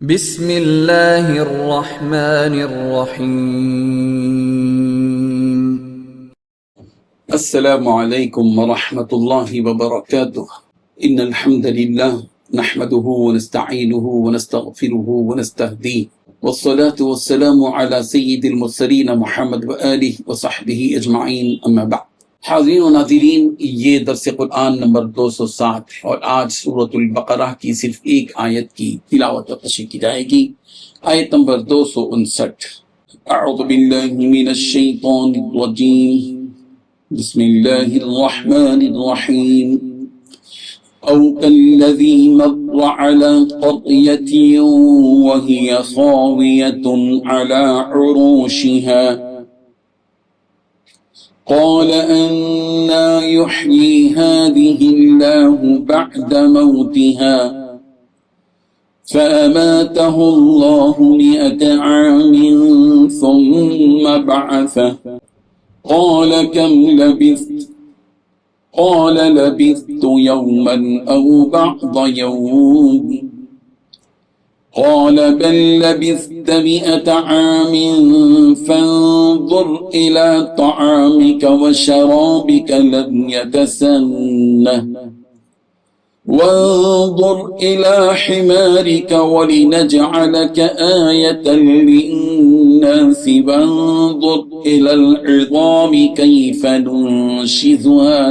بسم اللہ الرحمن الرحیم۔ السلام علیکم ورحمۃ اللہ وبرکاتہ۔ ان الحمد للہ نحمده ونستعینه ونستغفره ونستهدیه والصلاة والسلام على سید المرسلین محمد وآلہ وصحبہ اجمعین، اما بعد۔ حاضرین و ناظرین، یہ درس قرآن نمبر 207 ہے اور آج سورۃ البقرہ کی صرف ایک آیت کی تلاوت و تشریح کی جائے گی، آیت نمبر 259۔ اعوذ باللہ من الشیطان الرجیم، بسم اللہ الرحمن الرحیم۔ او کالذی مر علی قریۃ وہی خاویۃ علی عروشها قال أنا يحيي هذه الله بعد موتها فأماته الله 100 عام ثم بعثه قال كم لبثت قال لبثت يوما أو بعض يوم قال بل لبثت 100 عام فانظر إلى طعامك وشرابك لم يتسنه وانظر إلى حمارك ولنجعلك آية للناس وانظر إلى العظام كيف ننشزها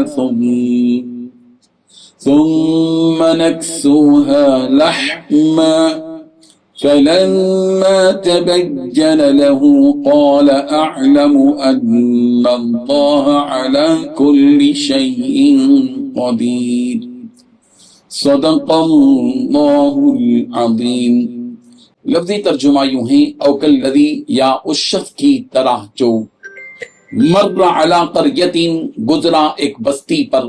ثم نكسوها لحما فلما تبين له قال أعلم أن الله على كل شيء قدير صدق اللہ العظیم۔ لفظی ترجمہ یوں ہے، او کالذی، یا اس شخص کی طرح جو مر علی قریۃ، گزرا ایک بستی پر،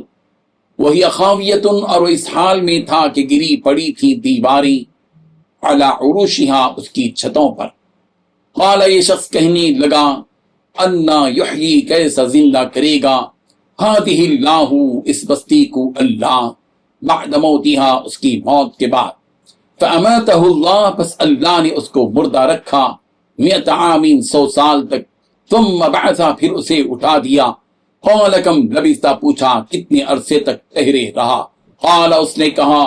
وہی خاویۃ، اور وہ اس حال میں تھا کہ گری پڑی تھی دیواریں، علی عروشها، اس کی چھتوں پر۔ قال، یہ شخص کہنے لگا، انا یحیی، کیسا زندہ کرے گا، ہذہ اللہ، اس بستی کو اللہ، بعد موتها، اس کی موت کے بعد۔ فاماتہ اللہ، پس اللہ نے اس کو مردہ رکھا، 100 عام، 100 سال تک، ثم بعثا، پھر اسے اٹھا دیا۔ قال کم لبثت، پوچھا کتنے عرصے تک ٹھہرے رہا۔ قال، اس نے کہا،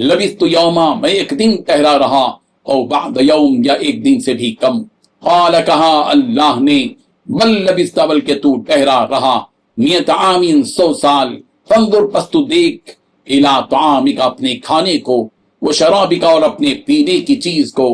لبثت یوما، میں ایک دن ٹھہرا رہا، او بعد یوم، یا ایک دن سے بھی کم۔ قال، کہا اللہ نے، بل لبثت، بلکہ تو ٹھہرا رہا، 100 عام، 100 سال، فانظر، پس تو دیکھ، الی طعامک، اپنے کھانے کو، وہ شرابک، اور اپنے پینے کی چیز کو،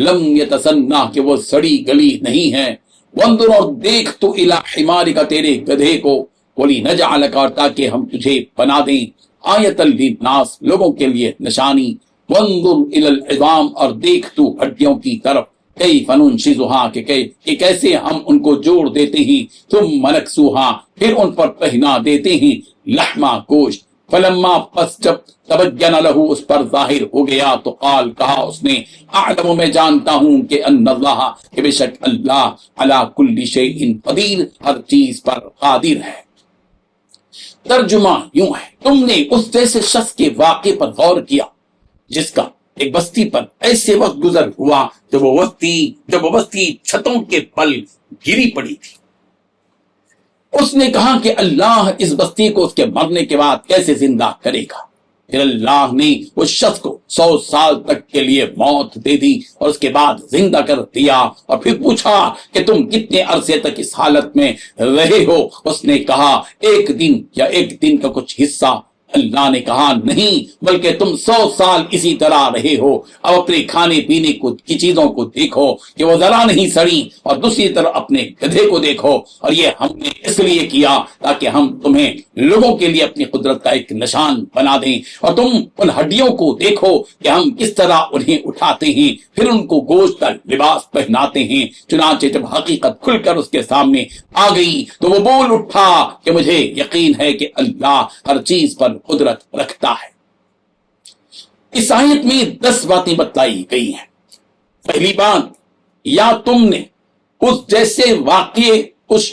لم یتسنہ، کہ وہ سڑی گلی نہیں ہے، وانظر، اور دیکھ تو، الی حمارک، تیرے گدھے کو، ولنجعلک، اور تاکہ ہم تجھے بنا دیں، آیۃ للناس، لوگوں کے لیے نشانی، وانظر الی العظام، اور دیکھ تو ہڈیوں کی طرف، کیف ننشزها، کہ کیسے ہم ان کو جوڑ دیتے ہیں، ثم نکسوها، پھر ان پر پہنا دیتے ہیں، لحما، گوشت۔ فلما، پس جب، تبین لہ، اس پر ظاہر ہو گیا، تو قال، کہا اس نے، اعلم، میں جانتا ہوں کہ ان اللہ، کہ بے شک اللہ، علی کل شیء قدیر، ہر چیز پر قادر ہے۔ ترجمہ یوں ہے، تم نے اس جیسے شخص کے واقعے پر غور کیا جس کا ایک بستی پر ایسے وقت گزر ہوا جب وہ بستی چھتوں کے پل گری پڑی تھی۔ اس نے کہا کہ اللہ اس بستی کو اس کے مرنے کے بعد کیسے زندہ کرے گا۔ پھر اللہ نے اس شخص کو 100 سال تک کے لیے موت دے دی اور اس کے بعد زندہ کر دیا، اور پھر پوچھا کہ تم کتنے عرصے تک اس حالت میں رہے ہو۔ اس نے کہا، ایک دن، یا ایک دن کا کچھ حصہ۔ اللہ نے کہا، نہیں، بلکہ تم 100 سال اسی طرح رہے ہو۔ اب اپنے کھانے پینے کی چیزوں کو دیکھو کہ وہ ذرا نہیں سڑی، اور دوسری طرف اپنے گدھے کو دیکھو، اور یہ ہم نے اس لیے کیا تاکہ ہم تمہیں لوگوں کے لیے اپنی قدرت کا ایک نشان بنا دیں۔ اور تم ان ہڈیوں کو دیکھو کہ ہم کس طرح انہیں اٹھاتے ہیں، پھر ان کو گوشت کا لباس پہناتے ہیں۔ چنانچہ جب حقیقت کھل کر اس کے سامنے آ گئی تو وہ بول اٹھا کہ مجھے یقین ہے کہ اللہ ہر چیز پر قدرت رکھتا ہے۔ اس آیت میں 10 باتیں بتائی گئی ہیں۔ پہلی بات، یا تم نے اس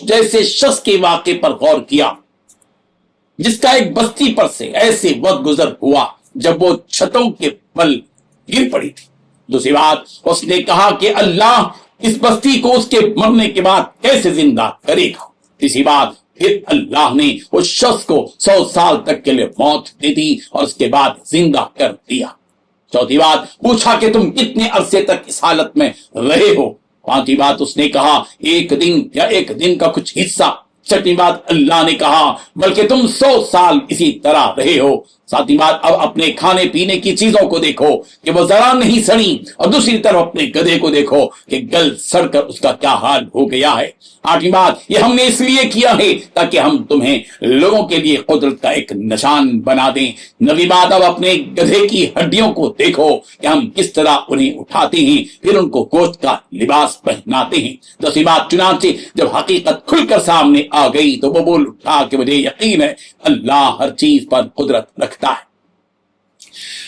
جیسے شخص کے واقعے پر غور کیا جس کا ایک بستی پر سے ایسے وقت گزر ہوا جب وہ چھتوں کے پل گر پڑی تھی۔ دوسری بات اس نے کہا کہ اللہ اس بستی کو اس کے مرنے کے بعد کیسے زندہ کرے گا. تیسری بات پھر اللہ نے اس شخص کو 100 سال تک کے لیے موت دے دی اور اس کے بعد زندہ کر دیا. چوتھی بات پوچھا کہ تم کتنے عرصے تک اس حالت میں رہے ہو. پانچویں بات اس نے کہا ایک دن یا ایک دن کا کچھ حصہ. چھٹی بات اللہ نے کہا بلکہ تم 100 سال اسی طرح رہے ہو. ساتھی بات اب اپنے کھانے پینے کی چیزوں کو دیکھو کہ وہ ذرا نہیں سڑی، اور دوسری طرف اپنے گدھے کو دیکھو کہ گل سڑ کر اس کا کیا حال ہو گیا ہے. آٹھویں بات یہ ہم نے اس لیے کیا ہے تاکہ ہم تمہیں لوگوں کے لیے قدرت کا ایک نشان بنا دیں. نویں بات اب اپنے گدھے کی ہڈیوں کو دیکھو کہ ہم کس طرح انہیں اٹھاتے ہیں پھر ان کو گوشت کا لباس پہناتے ہیں. دسویں بات چنانچہ جب حقیقت کھل کر سامنے آ گئی تو وہ بول اٹھا کہ مجھے یقین ہے اللہ ہر چیز پر قدرت رکھتا ہے.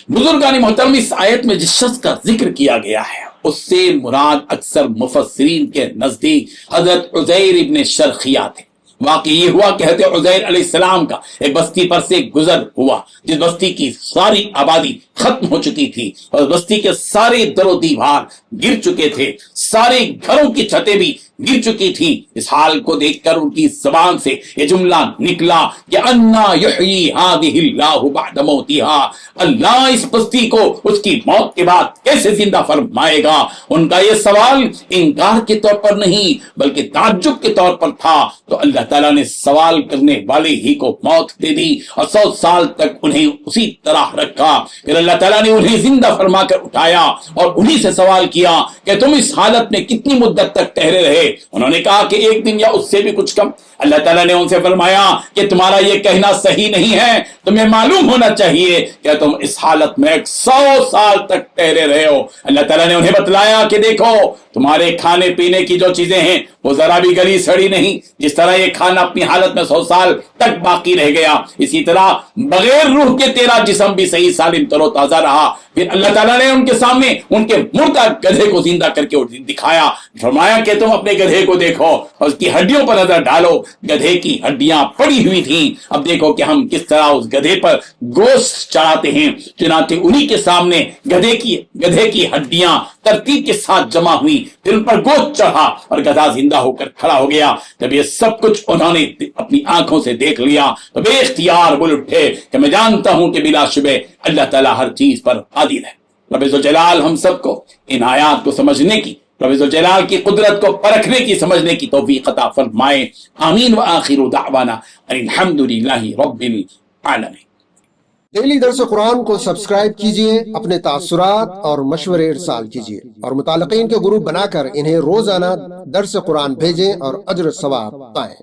بزرگان محترم اس آیت میں جس شخص کا ذکر کیا گیا ہے اس سے مراد اکثر مفسرین کے نزدیک حضرت عزیر ابن شرخیہ تھے. واقعی یہ ہوا کہ حضرت عزیر علیہ السلام کا ایک بستی پر سے گزر ہوا جس بستی کی ساری آبادی ختم ہو چکی تھی اور بستی کے سارے در و دیوار گر چکے تھے، سارے گھروں کی چھتیں بھی گر چکی تھی. اس حال کو دیکھ کر ان کی زبان سے یہ جملہ نکلا کہ انا یحیی ہذہ اللہ بعد موتہا، اللہ اس بستی کو اس کی موت کے بعد کیسے زندہ فرمائے گا. ان کا یہ سوال انکار کے طور پر نہیں بلکہ تعجب کے طور پر تھا. تو اللہ تعالیٰ نے سوال کرنے والے ہی کو موت دے دی اور 100 سال تک انہیں اسی طرح رکھا. پھر اللہ تعالیٰ نے انہیں زندہ فرما کر اٹھایا اور انہی سے سوال کیا کہ تم اس حالت میں کتنی مدت تک ٹھہرے رہے. انہوں نے کہا کہ ایک دن یا اس سے بھی کچھ کم. اللہ تعالیٰ نے ان سے فرمایا کہ تمہارا یہ کہنا صحیح نہیں ہے، تمہیں معلوم ہونا چاہیے کہ تم اس حالت میں 100 سال تک ٹھہرے رہے ہو. اللہ تعالیٰ نے انہیں بتلایا کہ دیکھو تمہارے کھانے پینے کی جو چیزیں ہیں وہ ذرا بھی گلی سڑی نہیں. جس طرح یہ کھانا اپنی حالت میں 100 سال تک باقی رہ گیا اسی طرح بغیر روح کے تیرا جسم بھی صحیح سالم تر و تازہ رہا. پھر اللہ تعالیٰ نے ان کے سامنے ان کے مردہ گدھے کو زندہ کر کے دکھایا. فرمایا کہ تم اپنے گدھے کو دیکھو اور اس کی ہڈیوں پر نظر ڈالو. گدھے کی ہڈیاں پڑی ہوئی تھیں. اب دیکھو کہ ہم کس طرح اس گدھے پر گوشت چڑھاتے ہیں. چنانچہ انہی کے سامنے گدھے کی ہڈیاں ترتیب کے ساتھ جمع ہوئی، پھر ان پر گوشت چڑھا اور گدھا زندہ ہو کر کھڑا ہو گیا. جب یہ سب کچھ انہوں نے اپنی آنکھوں سے دیکھ لیا تو بے اختیار بول اٹھے کہ میں جانتا ہوں کہ بلا شبہ اللہ تعالیٰ ہر چیز پر قادر ہے. رب ذوالجلال ہم سب کو ان آیات کو سمجھنے کی، رب ذوالجلال کی قدرت کو پرکھنے کی، سمجھنے کی توفیق عطا فرمائے. آمین. وآخر دعوانا الحمدللہ رب العالمین. ڈیلی درس قرآن کو سبسکرائب کیجئے، اپنے تاثرات اور مشورے ارسال کیجئے اور متعلقین کے گروپ بنا کر انہیں روزانہ درس قرآن بھیجیں اور اجر ثواب پائیں.